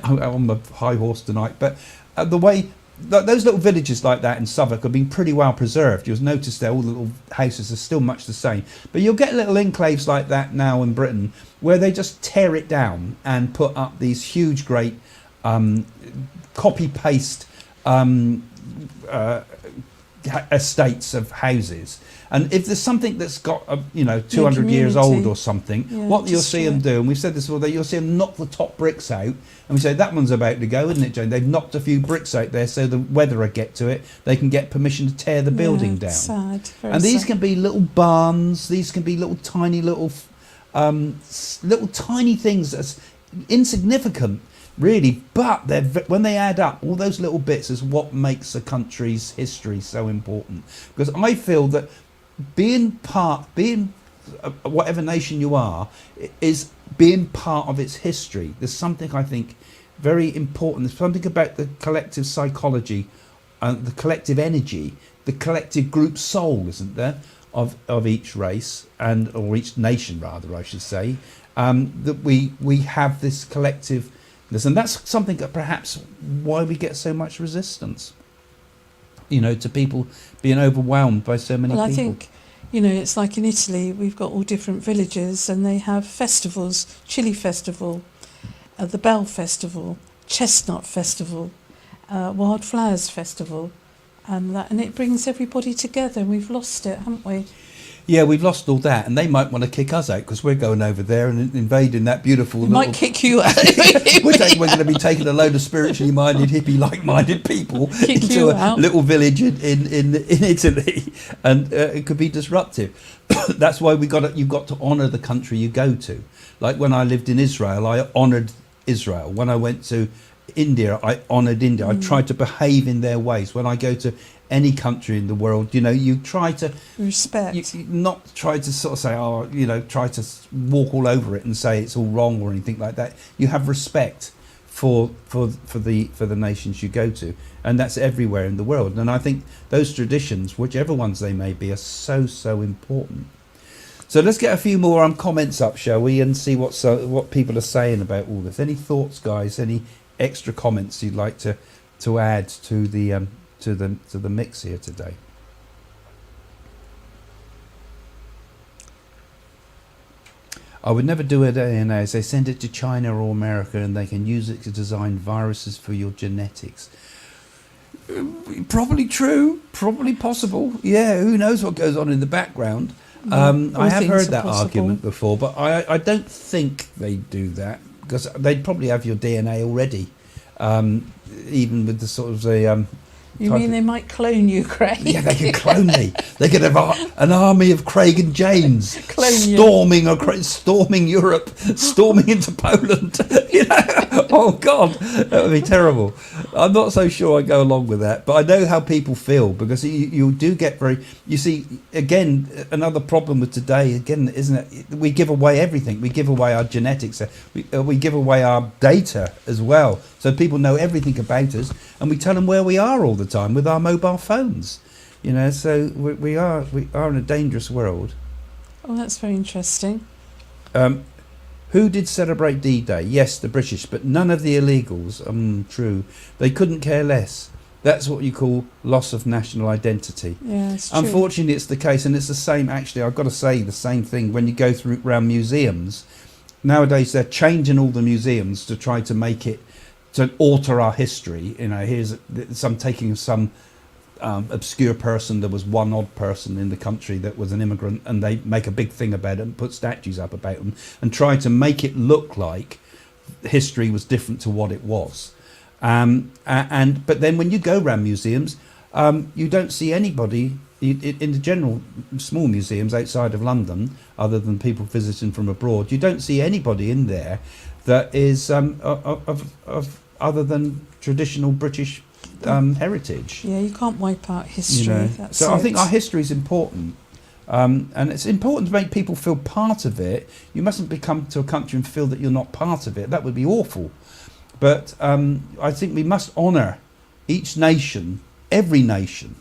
I'm on the high horse tonight, but the way those little villages like that in Suffolk have been pretty well preserved. You'll notice there all the little houses are still much the same. But you'll get little enclaves like that now in Britain where they just tear it down and put up these huge, great copy-paste estates of houses. And if there's something that's got 200 years old or something, what you'll see them do, and we've said this before, you'll see them knock the top bricks out, and we say that one's about to go, isn't it, Jane? They've knocked a few bricks out there so the weatherer get to it, they can get permission to tear the building down. Sad, and these can be little barns, these can be little tiny tiny things that's insignificant really, but when they add up, all those little bits is what makes a country's history so important. Because I feel that being whatever nation you are, is being part of its history. There's something I think very important. There's something about the collective psychology, the collective energy, the collective group soul, isn't there, of each race or each nation, rather, I should say, that we have this collective. And that's something that perhaps why we get so much resistance, to people being overwhelmed by so many people. Well, I think, it's like in Italy, we've got all different villages and they have festivals, Chili Festival, the Bell Festival, Chestnut Festival, Wildflowers Festival, and it brings everybody together. And we've lost it, haven't we? Yeah, we've lost all that, and they might want to kick us out because we're going over there and invading that beautiful. Might kick you out. We're going to be taking a load of spiritually minded, hippie like-minded people into a little village in Italy, and it could be disruptive. That's why you've got to honour the country you go to. Like when I lived in Israel, I honoured Israel. When I went to India, I honoured India. I tried to behave in their ways. When I go to any country in the world, you try to respect, not try to sort of say, try to walk all over it and say it's all wrong or anything like that. You have respect for the nations you go to, and that's everywhere in the world. And I think those traditions, whichever ones they may be, are so important. So let's get a few more comments up, shall we, and see what people are saying about all this. Any thoughts, guys? Any extra comments you'd like to add to the mix here today? I would never do it as they send it to China or America and they can use it to design viruses for your genetics. Probably true, probably possible. Yeah, who knows what goes on in the background. I have heard that argument before, but I don't think they do that because they'd probably have your DNA already, even with the sort of the. You mean they might clone you, Craig? Yeah, they could clone me. They could have an army of Craig and James storming Europe, storming into Poland. Oh God, that would be terrible. I'm not so sure I go along with that, but I know how people feel because you do get very. You see, again, another problem with today, again, isn't it? We give away everything. We give away our genetics. We give away our data as well, so people know everything about us, and we tell them where we are all the time with our mobile phones. So we are in a dangerous world. Oh, that's very interesting. Who did celebrate D-Day? Yes, the British, but none of the illegals. True. They couldn't care less. That's what you call loss of national identity. Yeah, it's true. Unfortunately, it's the case, and it's the same. Actually, I've got to say the same thing when you go around museums. Nowadays, they're changing all the museums to try to make it to alter our history. Here's some taking some obscure person. There was one odd person in the country that was an immigrant, and they make a big thing about it and put statues up about them and try to make it look like history was different to what it was. But then when you go around museums, you don't see anybody in the general small museums outside of London, other than people visiting from abroad. You don't see anybody in there that is of other than traditional British heritage. Yeah, you can't wipe out history. I think our history is important, and it's important to make people feel part of it. You mustn't come to a country and feel that you're not part of it. That would be awful. But I think we must honour each nation. Every nation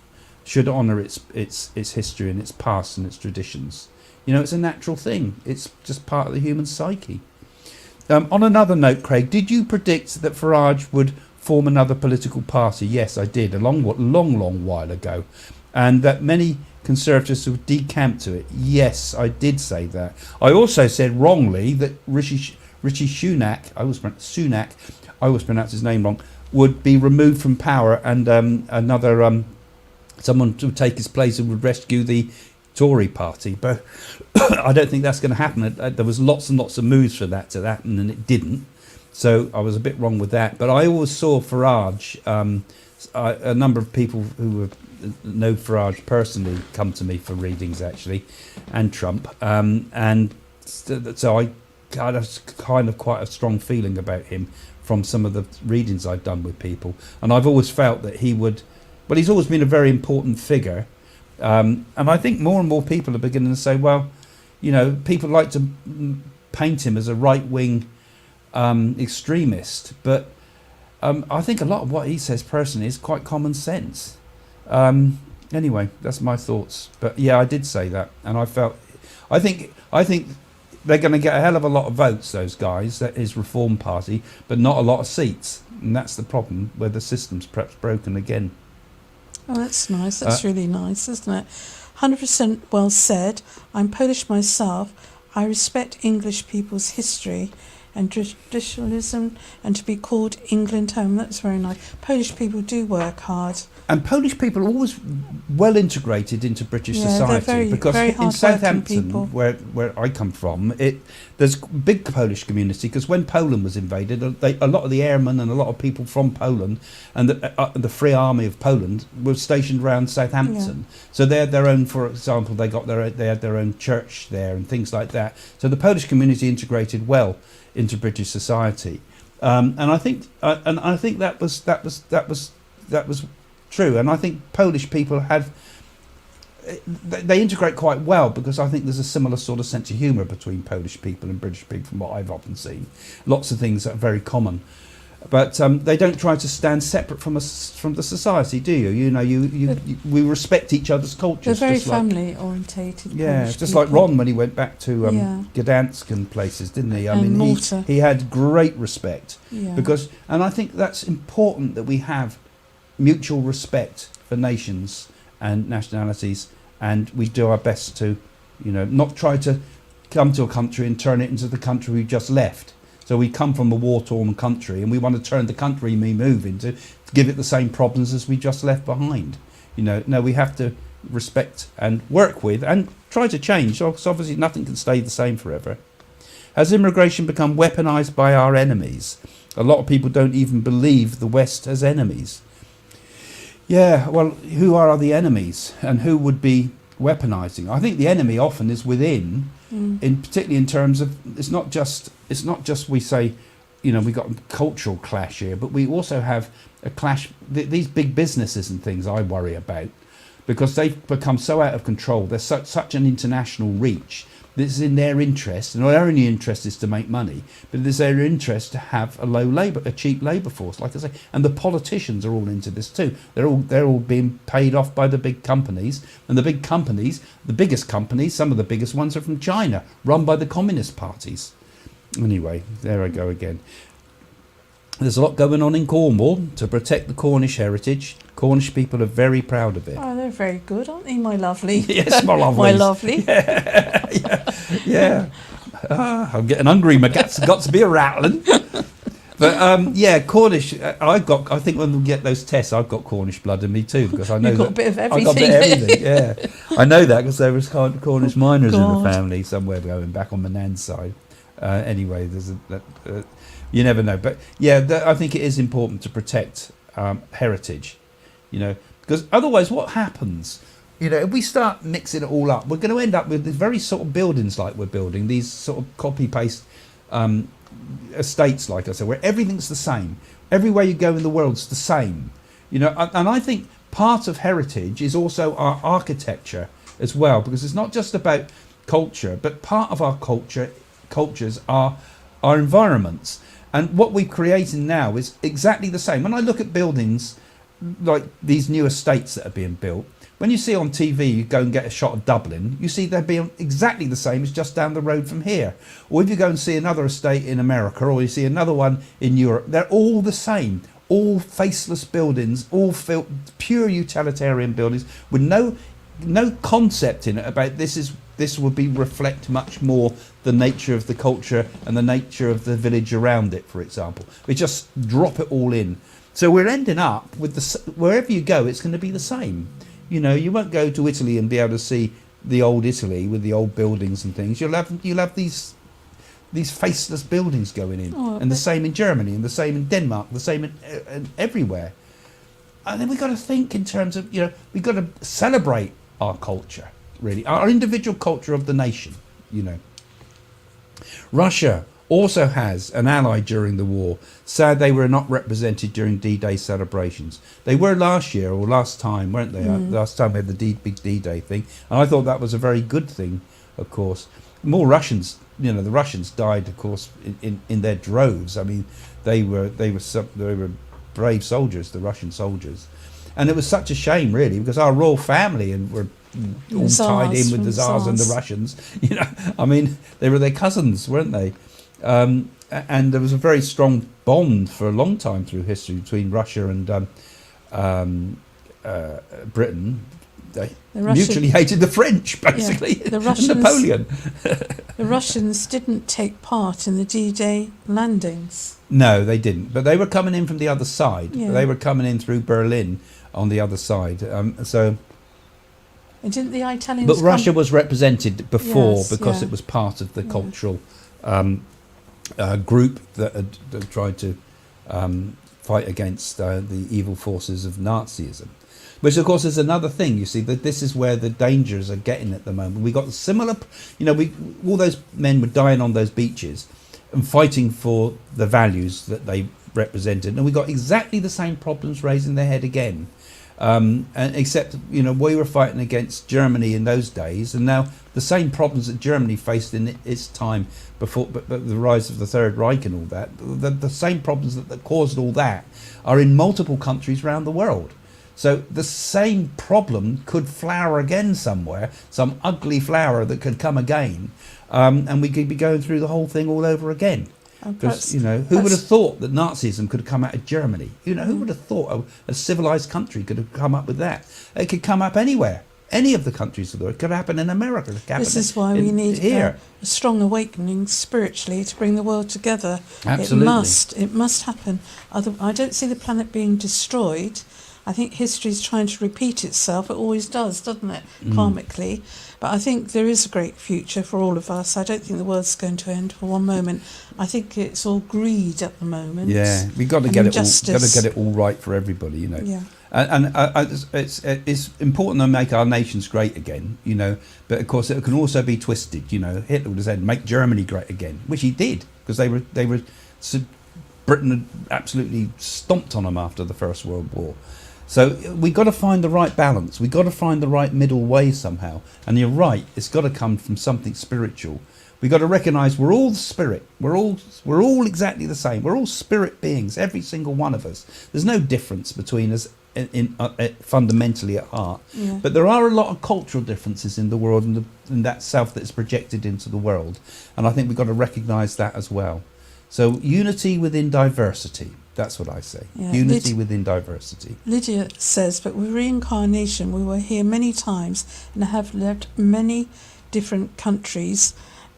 should honour its history and its past and its traditions. It's a natural thing. It's just part of the human psyche. On another note, Craig, did you predict that Farage would form another political party. Yes, I did, a long while ago. And that many Conservatives would decamp to it. Yes, I did say that. I also said wrongly that Rishi Sunak, I always pronounce his name wrong, would be removed from power, and another someone to take his place and would rescue the Tory party. But I don't think that's going to happen. There was lots and lots of moves for that to happen, and it didn't. So I was a bit wrong with that. But I always saw Farage, a number of people who know Farage personally come to me for readings, actually, and Trump. And so I had kind of quite a strong feeling about him from some of the readings I've done with people. And I've always felt that he would, well, he's always been a very important figure. And I think more and more people are beginning to say, well, you know, people like to paint him as a right-wing extremist, but I think a lot of what he says personally is quite common sense. Anyway, that's my thoughts. But yeah, I did say that, and I think they're going to get a hell of a lot of votes, those guys, that is Reform Party, but not a lot of seats, and that's the problem, where the system's perhaps broken again. Oh, that's nice. That's really nice, isn't it? 100% well said. I'm Polish myself. I respect English people's history and traditionalism, and to be called England home, that's very nice. Polish people do work hard. And Polish people are always well integrated into British society, they're because very in Southampton, people. where I come from, there's a big Polish community, because when Poland was invaded, a lot of the airmen and a lot of people from Poland and the Free Army of Poland were stationed around Southampton. Yeah. So they had their own, for example, they had their own church there and things like that. So the Polish community integrated well into British society, and I think that was true. And I think Polish people they integrate quite well, because I think there's a similar sort of sense of humour between Polish people and British people, from what I've often seen. Lots of things that are very common, but they don't try to stand separate from the society, do you? You know, we respect each other's cultures. They're very family orientated. Yeah, Polish just people. like Ron when he went back to Gdansk and places, didn't he? I mean, Malta. he had great respect, Yeah. and I think that's important, that we have mutual respect for nations and nationalities, and we do our best to, you know, not try to come to a country and turn it into the country we just left. So we come from a war-torn country, and we want to turn the country we move into, give it the same problems as we just left behind. You know, no, we have to respect and work with and try to change. So obviously nothing can stay the same forever. Has immigration become weaponized by our enemies? A lot of people don't even believe the West has enemies. Yeah, well, who are the enemies, and who would be weaponizing? I think the enemy often is within, particularly in terms of, it's not just we say, you know, we got a cultural clash here, but we also have a clash. These big businesses and things I worry about, because they've become so out of control. There's such an international reach. This is in their interest, and their only interest is to make money, but it is their interest to have a cheap labour force, like I say. And the politicians are all into this too. They're all being paid off by the big companies, and the big companies, the biggest companies, some of the biggest ones are from China, run by the communist parties. Anyway, there I go again. There's a lot going on in Cornwall to protect the Cornish heritage. Cornish people are very proud of it. Oh, they're very good, aren't they, my lovely? Yes, my lovely. My lovely. Yeah. I'm getting hungry. My gut's got to be a rattling. But Cornish. I think when we get those tests, I've got Cornish blood in me too, because I know you've got a bit of everything. I've got a bit of everything. Yeah, I know that because there was Cornish miners in the family somewhere going back on my nan's side. Anyway, there's you never know, but yeah, I think it is important to protect heritage. You know, because otherwise, what happens? You know, if we start mixing it all up, we're going to end up with the very sort of buildings like we're building, these sort of copy-paste estates, like I said, where everything's the same. Everywhere you go in the world's the same. You know, and I think part of heritage is also our architecture as well, because it's not just about culture, but part of our cultures are our environments. And what we're creating now is exactly the same. When I look at buildings like these new estates that are being built, when you see on TV, you go and get a shot of Dublin, you see they're being exactly the same as just down the road from here. Or if you go and see another estate in America, or you see another one in Europe, they're all the same. all faceless buildings, all pure utilitarian buildings with no concept in it about this would be reflect much more the nature of the culture and the nature of the village around it, for example. We just drop it all in. So we're ending up with wherever you go, it's going to be the same. You know, you won't go to Italy and be able to see the old Italy with the old buildings and things. You'll have these faceless buildings going in, and the same in Germany, and the same in Denmark, the same in everywhere. And then we've got to think in terms of, we've got to celebrate our culture, really, our individual culture of the nation, Russia also has an ally during the war. Sad they were not represented during D-Day celebrations. They were last year or last time, weren't they? Last time we had the big D-Day thing. And I thought that was a very good thing, of course. More Russians, the Russians died, of course, in their droves. I mean, they were brave soldiers, the Russian soldiers. And it was such a shame, really, because our royal family were all tied in with the Tsars and the Russians. I mean, they were their cousins, weren't they? And there was a very strong bond for a long time through history between Russia and Britain. They mutually hated the French, basically, the Russians, and Napoleon. The Russians didn't take part in the D-Day landings. No, they didn't. But they were coming in from the other side. Yeah. They were coming in through Berlin on the other side. And didn't the Italians? But Russia was represented before because yeah. it was part of the cultural group that had tried to fight against the evil forces of Nazism. Which, of course, is another thing, you see, that this is where the dangers are getting at the moment. We got similar, all those men were dying on those beaches and fighting for the values that they represented. And we got exactly the same problems raising their head again. And except, we were fighting against Germany in those days, and now the same problems that Germany faced in its time before the rise of the Third Reich and all that, the same problems that caused all that are in multiple countries around the world. So the same problem could flower again somewhere, some ugly flower that could come again, and we could be going through the whole thing all over again. Because, who would have thought that Nazism could have come out of Germany? Who would have thought a civilized country could have come up with that? It could come up anywhere, any of the countries of the world. It could happen in America. This is why we need a strong awakening spiritually to bring the world together. Absolutely. It must happen. I don't see the planet being destroyed. I think history is trying to repeat itself. It always does, doesn't it, karmically? But I think there is a great future for all of us. I don't think the world's going to end for one moment. I think it's all greed at the moment. Yeah, we've got to get it all right for everybody, Yeah. And it's important to make our nations great again, But of course, it can also be twisted. Hitler would have said, "Make Germany great again," which he did, because Britain had absolutely stomped on them after the First World War. So we've got to find the right balance. We've got to find the right middle way somehow. And you're right, it's got to come from something spiritual. We've got to recognise we're all spirit. We're all exactly the same. We're all spirit beings, every single one of us. There's no difference between us fundamentally at heart. Yeah. But there are a lot of cultural differences in the world and that self that's projected into the world. And I think we've got to recognise that as well. So unity within diversity. That's what I say. Yeah. Unity within diversity. Lydia says, but with reincarnation, we were here many times and have lived many different countries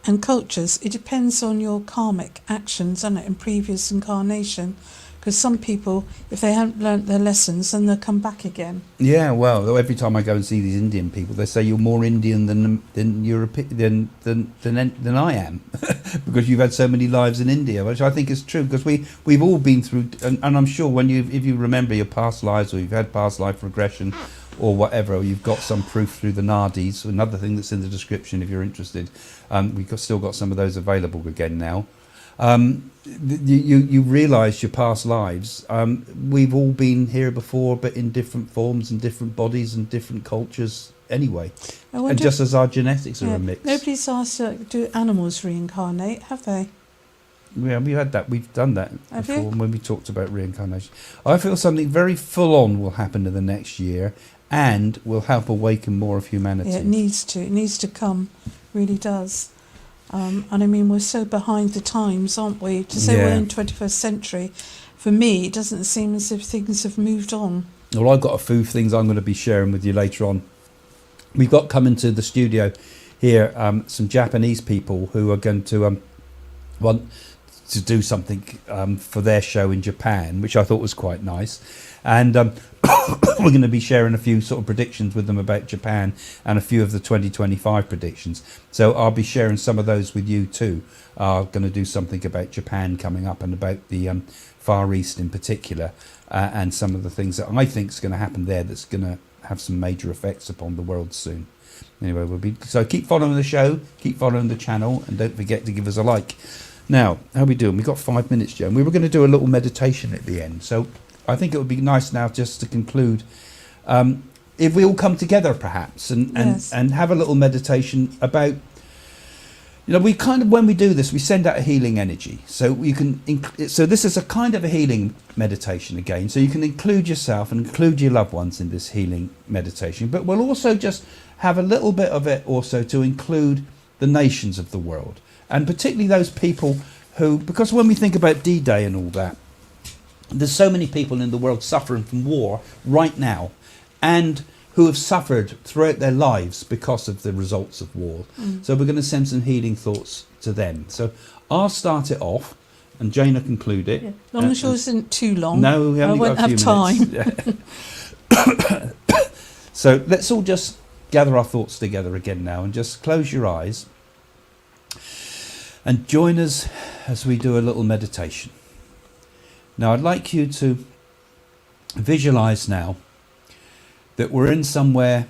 and cultures. It depends on your karmic actions, doesn't it, in previous incarnation. Because some people, if they haven't learnt their lessons, then they'll come back again. Yeah, well, every time I go and see these Indian people, they say you're more Indian than European than I am, because you've had so many lives in India, which I think is true. Because we've all been through, and I'm sure if you remember your past lives, or you've had past life regression, or whatever, or you've got some proof through the Naadis. Another thing that's in the description, if you're interested, we've still got some of those available again now. You realise your past lives. We've all been here before, but in different forms and different bodies and different cultures anyway. And just as our genetics are a mix. Nobody's asked, do animals reincarnate, have they? Yeah, we had that. We've done that before when we talked about reincarnation. I feel something very full on will happen in the next year and will help awaken more of humanity. Yeah, it needs to. It needs to come. Really does. And I mean, we're so behind the times, aren't we? To say we're in the 21st century, for me, it doesn't seem as if things have moved on. Well, I've got a few things I'm going to be sharing with you later on. We've got coming to the studio here some Japanese people who are going to want to do something for their show in Japan, which I thought was quite nice. And we're going to be sharing a few sort of predictions with them about Japan and a few of the 2025 predictions. So I'll be sharing some of those with you too. I'm going to do something about Japan coming up and about the Far East in particular, and some of the things that I think is going to happen there that's going to have some major effects upon the world soon. Anyway, so keep following the show, keep following the channel, and don't forget to give us a like. Now, how are we doing? We've got 5 minutes, Joe. We were going to do a little meditation at the end, so I think it would be nice now just to conclude. If we all come together, perhaps, and have a little meditation about, we kind of, when we do this, we send out a healing energy. So you can, so this is a kind of a healing meditation again. So you can include yourself and include your loved ones in this healing meditation. But we'll also just have a little bit of it also to include the nations of the world, and particularly those people who, because when we think about D-Day and all that, there's so many people in the world suffering from war right now, and who have suffered throughout their lives because of the results of war. So we're going to send some healing thoughts to them. So I'll start it off, and Jane will conclude it. Yeah. Long as yours isn't too long. No, we only got a few minutes. Time. So let's all just gather our thoughts together again now, and just close your eyes and join us as we do a little meditation. Now I'd like you to visualize now that we're somewhere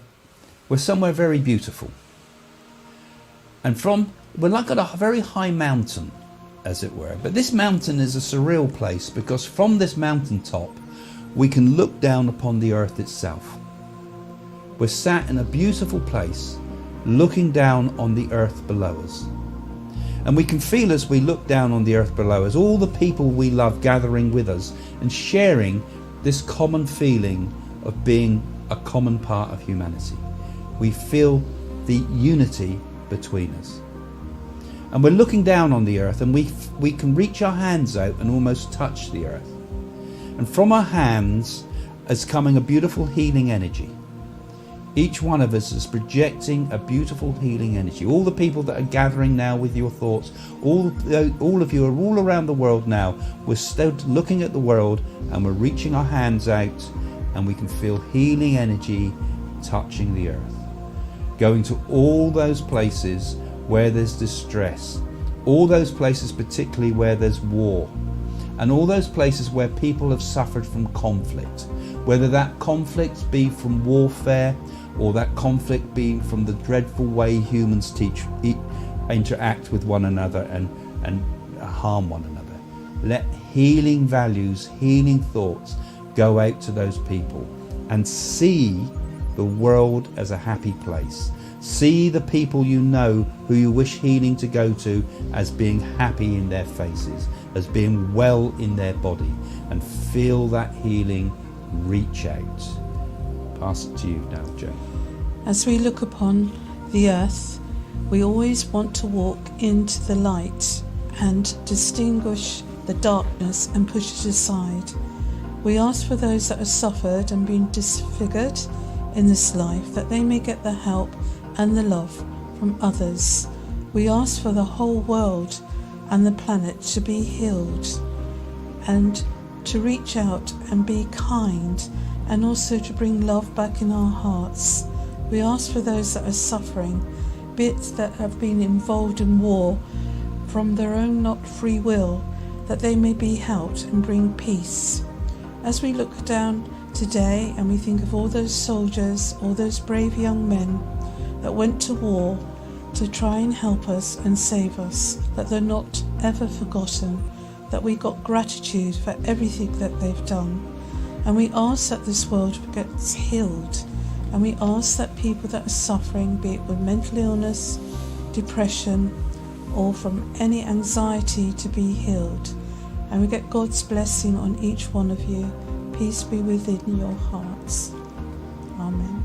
very beautiful. And we're like at a very high mountain, as it were. But this mountain is a surreal place, because from this mountaintop we can look down upon the earth itself. We're sat in a beautiful place, looking down on the earth below us. And we can feel, as we look down on the earth below us, all the people we love gathering with us and sharing this common feeling of being a common part of humanity. We feel the unity between us. And we're looking down on the earth, and we can reach our hands out and almost touch the earth. And from our hands is coming a beautiful healing energy. Each one of us is projecting a beautiful healing energy. All the people that are gathering now with your thoughts, all of you are all around the world now. We're still looking at the world, and we're reaching our hands out, and we can feel healing energy touching the earth, going to all those places where there's distress, all those places particularly where there's war, and all those places where people have suffered from conflict, whether that conflict be from warfare, or that conflict being from the dreadful way humans interact with one another and harm one another. Let healing values, healing thoughts go out to those people, and see the world as a happy place. See the people you know who you wish healing to go to as being happy in their faces, as being well in their body, and feel that healing reach out. Pass it to you now, Jane. As we look upon the earth, we always want to walk into the light and distinguish the darkness and push it aside. We ask for those that have suffered and been disfigured in this life, that they may get the help and the love from others. We ask for the whole world and the planet to be healed, and to reach out and be kind, and also to bring love back in our hearts. We ask for those that are suffering, be it that have been involved in war from their own not free will, that they may be helped and bring peace. As we look down today and we think of all those soldiers, all those brave young men that went to war to try and help us and save us, that they're not ever forgotten, that we got gratitude for everything that they've done. And we ask that this world gets healed, and we ask that people that are suffering, be it with mental illness, depression, or from any anxiety, to be healed. And we get God's blessing on each one of you. Peace be within your hearts. Amen.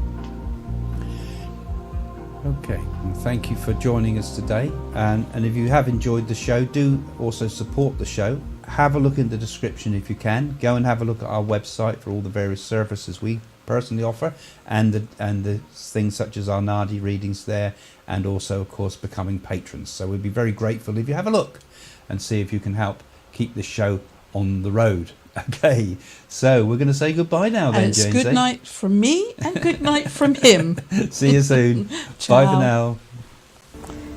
Okay, and thank you for joining us today. And if you have enjoyed the show, do also support the show. have a look in the description if you can. Go and have a look at our website for all the various services we personally offer, and the things such as our Naadi readings there, and also of course becoming patrons. So we'd be very grateful if you have a look and see if you can help keep this show on the road. Okay, so we're going to say goodbye now then, And it's James. good night from me and good night from him. See you soon. Bye for now.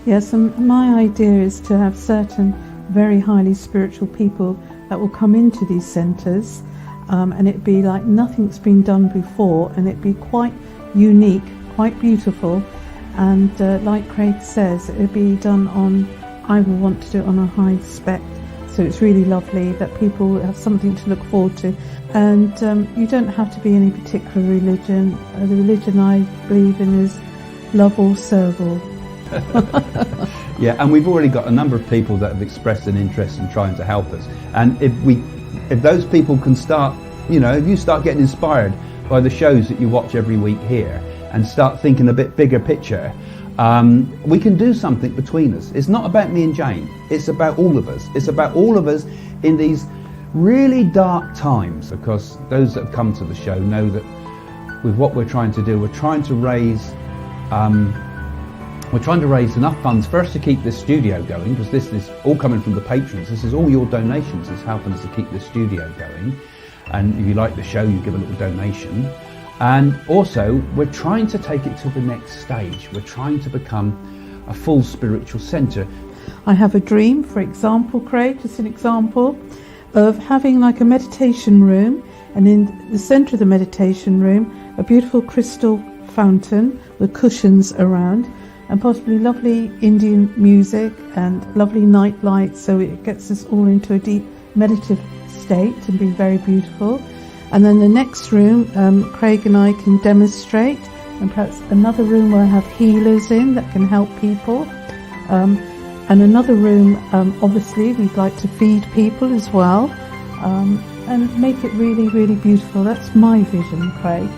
Yes, and my idea is to have certain very highly spiritual people that will come into these centres, and it'd be like nothing's been done before, and it'd be quite unique, quite beautiful, and like Craig says, it'd be done on, I would want to do it on a high spec, so it's really lovely that people have something to look forward to, and you don't have to be any particular religion. The religion I believe in is love all, serve all. Yeah, and we've already got a number of people that have expressed an interest in trying to help us. And if those people can start, you know, if you start getting inspired by the shows that you watch every week here and start thinking a bit bigger picture, we can do something between us. It's not about me and Jane. It's about all of us. It's about all of us in these really dark times, because those that have come to the show know that with what we're trying to do, we're trying to raise enough funds first to keep this studio going, because this is all coming from the patrons. This is all your donations is helping us to keep this studio going. And if you like the show, you give a little donation. And also, we're trying to take it to the next stage. We're trying to become a full spiritual centre. I have a dream, for example, Craig, just an example, of having like a meditation room, and in the centre of the meditation room, a beautiful crystal fountain with cushions around, and possibly lovely Indian music and lovely night lights, so it gets us all into a deep meditative state and be very beautiful. And then the next room, Craig and I can demonstrate, and perhaps another room where I have healers in that can help people. And another room, obviously, we'd like to feed people as well, and make it really, really beautiful. That's my vision, Craig.